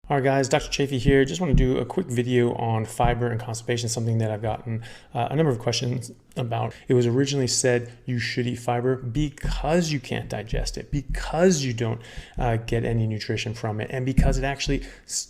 All right, guys, Dr. Chaffee here. Just want to do a quick video on fiber and constipation, something that I've gotten a number of questions about. It was originally said you should eat fiber because you can't digest it, because you don't get any nutrition from it, and because it actually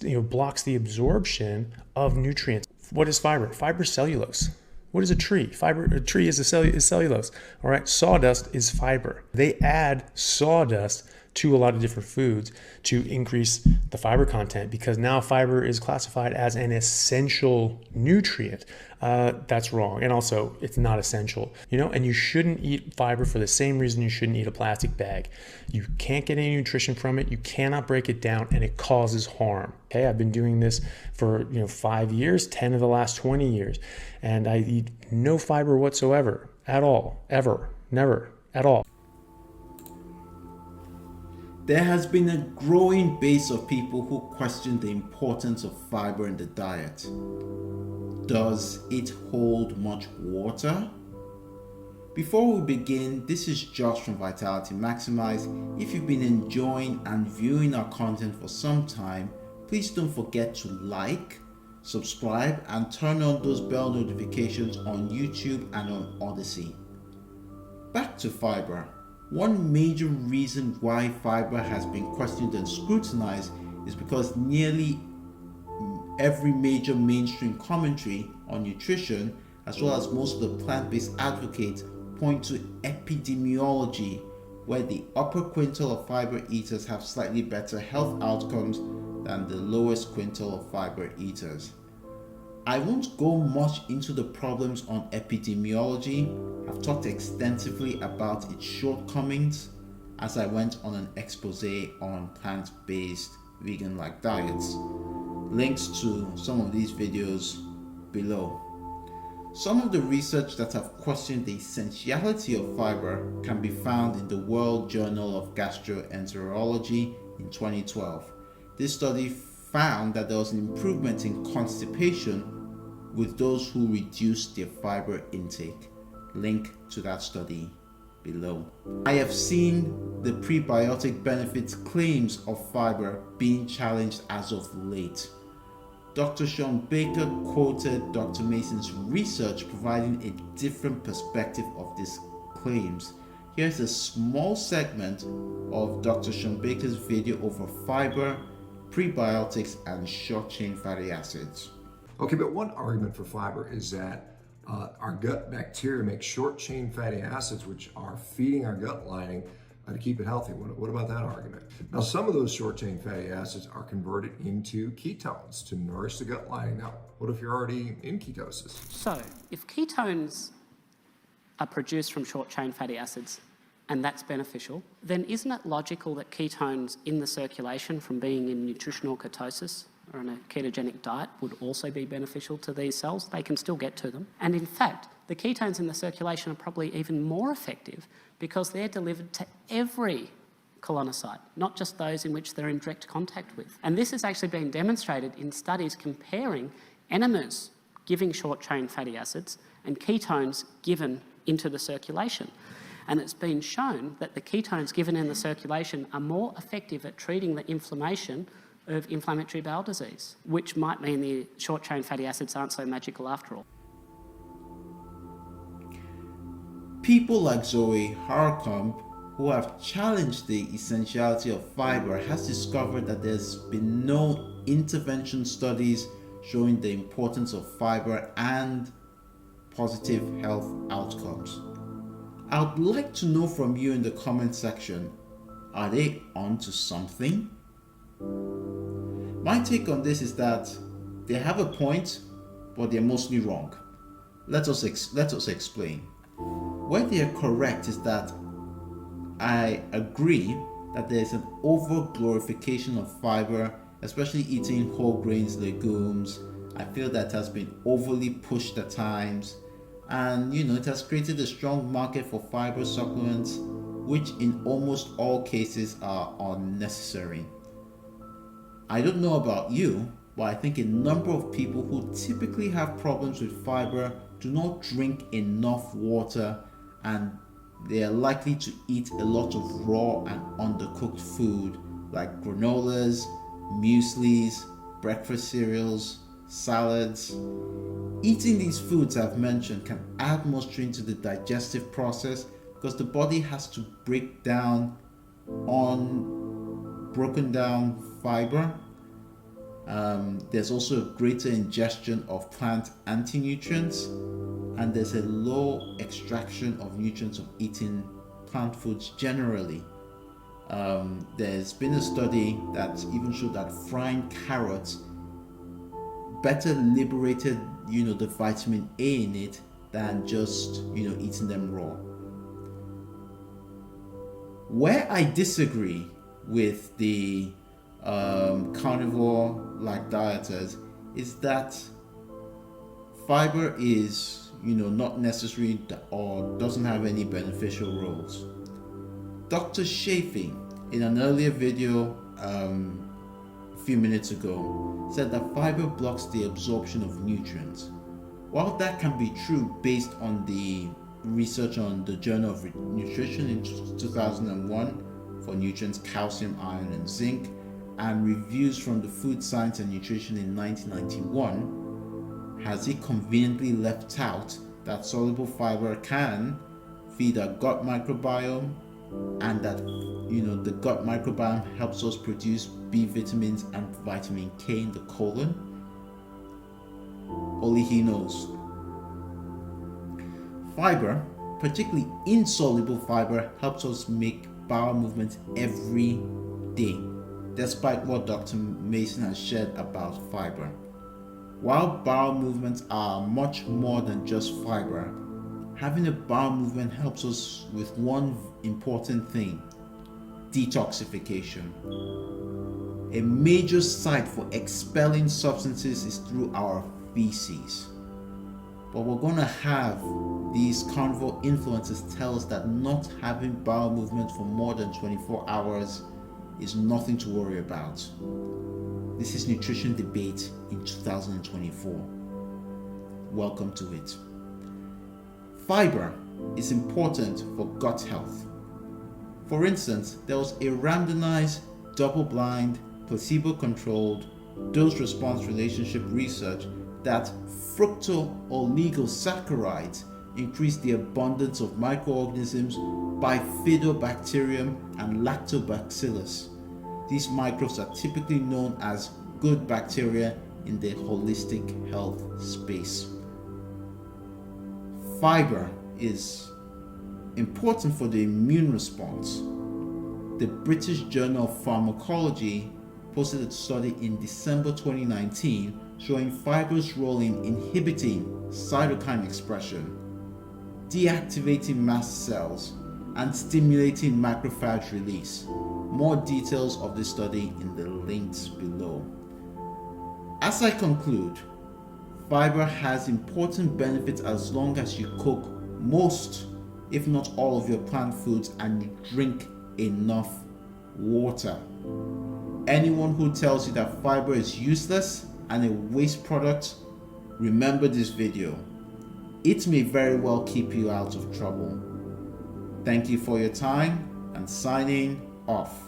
blocks the absorption of nutrients. What is fiber? Fiber is cellulose. What is a tree? A tree is cellulose. All right, sawdust is fiber. They add sawdust to a lot of different foods to increase the fiber content because now fiber is classified as an essential nutrient. That's wrong. And also it's not essential, and you shouldn't eat fiber for the same reason you shouldn't eat a plastic bag. You can't get any nutrition from it. You cannot break it down and it causes harm. Okay. I've been doing this for 5 years, 10 of the last 20 years, and I eat no fiber whatsoever at all, ever, never at all. There has been a growing base of people who question the importance of fiber in the diet. Does it hold much water? Before we begin, this is Josh from Vitality Maximize. If you've been enjoying and viewing our content for some time, please don't forget to like, subscribe, and turn on those bell notifications on YouTube and on Odyssey. Back to fiber. One major reason why fiber has been questioned and scrutinized is because nearly every major mainstream commentary on nutrition, as well as most of the plant-based advocates, point to epidemiology, where the upper quintile of fiber eaters have slightly better health outcomes than the lowest quintile of fiber eaters. I won't go much into the problems on epidemiology. I've talked extensively about its shortcomings as I went on an expose on plant-based vegan-like diets. Links to some of these videos below. Some of the research that have questioned the essentiality of fiber can be found in the World Journal of Gastroenterology in 2012. This study found that there was an improvement in constipation with those who reduced their fiber intake. Link to that study below. I have seen the prebiotic benefits claims of fiber being challenged as of late. Dr. Sean Baker quoted Dr. Mason's research providing a different perspective of these claims. Here's a small segment of Dr. Sean Baker's video over fiber, prebiotics, and short-chain fatty acids. Okay, but one argument for fiber is that our gut bacteria make short-chain fatty acids, which are feeding our gut lining to keep it healthy. What about that argument? Now, some of those short-chain fatty acids are converted into ketones to nourish the gut lining. Now, what if you're already in ketosis? So, if ketones are produced from short-chain fatty acids, and that's beneficial, then isn't it logical that ketones in the circulation from being in nutritional ketosis or on a ketogenic diet would also be beneficial to these cells? They can still get to them. And in fact, the ketones in the circulation are probably even more effective because they're delivered to every colonocyte, not just those in which they're in direct contact with. And this has actually been demonstrated in studies comparing enemas giving short-chain fatty acids and ketones given into the circulation. And it's been shown that the ketones given in the circulation are more effective at treating the inflammation of inflammatory bowel disease, which might mean the short-chain fatty acids aren't so magical after all. People like Zoe Harcombe, who have challenged the essentiality of fiber, has discovered that there's been no intervention studies showing the importance of fiber and positive health outcomes. I would like to know from you in the comment section, are they onto something? My take on this is that they have a point, but they're mostly wrong. Let us explain. Where they are correct is that I agree that there is an over-glorification of fiber, especially eating whole grains, legumes. I feel that has been overly pushed at times. And it has created a strong market for fiber supplements, which in almost all cases are unnecessary. I don't know about you, but I think a number of people who typically have problems with fiber do not drink enough water, and they are likely to eat a lot of raw and undercooked food like granolas, mueslis, breakfast cereals, salads. Eating these foods I've mentioned can add more strain to the digestive process because the body has to break down broken down fiber. There's also a greater ingestion of plant anti-nutrients, and there's a low extraction of nutrients of eating plant foods generally. There's been a study that even showed that frying carrots better liberated, the vitamin A in it than just, eating them raw. Where I disagree with the carnivore-like dieters is that fiber is, not necessary or doesn't have any beneficial roles. Dr. Chaffee, in an earlier video a few minutes ago, said that fiber blocks the absorption of nutrients. While that can be true based on the research on the Journal of Nutrition in 2001 for nutrients calcium, iron, and zinc, and reviews from the Food Science and Nutrition in 1991, has it conveniently left out that soluble fiber can feed our gut microbiome, and that the gut microbiome helps us produce B vitamins and vitamin K in the colon? Only he knows. Fiber, particularly insoluble fiber, helps us make bowel movements every day, despite what Dr. Mason has shared about fiber. While bowel movements are much more than just fiber, having a bowel movement helps us with one important thing: detoxification. A major site for expelling substances is through our feces. But we're going to have these carnivore influencers tell us that not having bowel movement for more than 24 hours is nothing to worry about. This is Nutrition Debate in 2024. Welcome to it. Fiber is important for gut health. For instance, there was a randomized, double-blind, placebo-controlled dose-response relationship research that fructooligosaccharides increase the abundance of microorganisms, bifidobacterium and lactobacillus. These microbes are typically known as good bacteria in the holistic health space. Fiber is important for the immune response. The British Journal of Pharmacology posted a study in December 2019 showing fiber's role in inhibiting cytokine expression, deactivating mast cells, and stimulating macrophage release. More details of this study in the links below. As I conclude, fiber has important benefits as long as you cook most, if not all, of your plant foods and you drink enough water. Anyone who tells you that fiber is useless and a waste product, remember this video. It may very well keep you out of trouble. Thank you for your time, and signing off.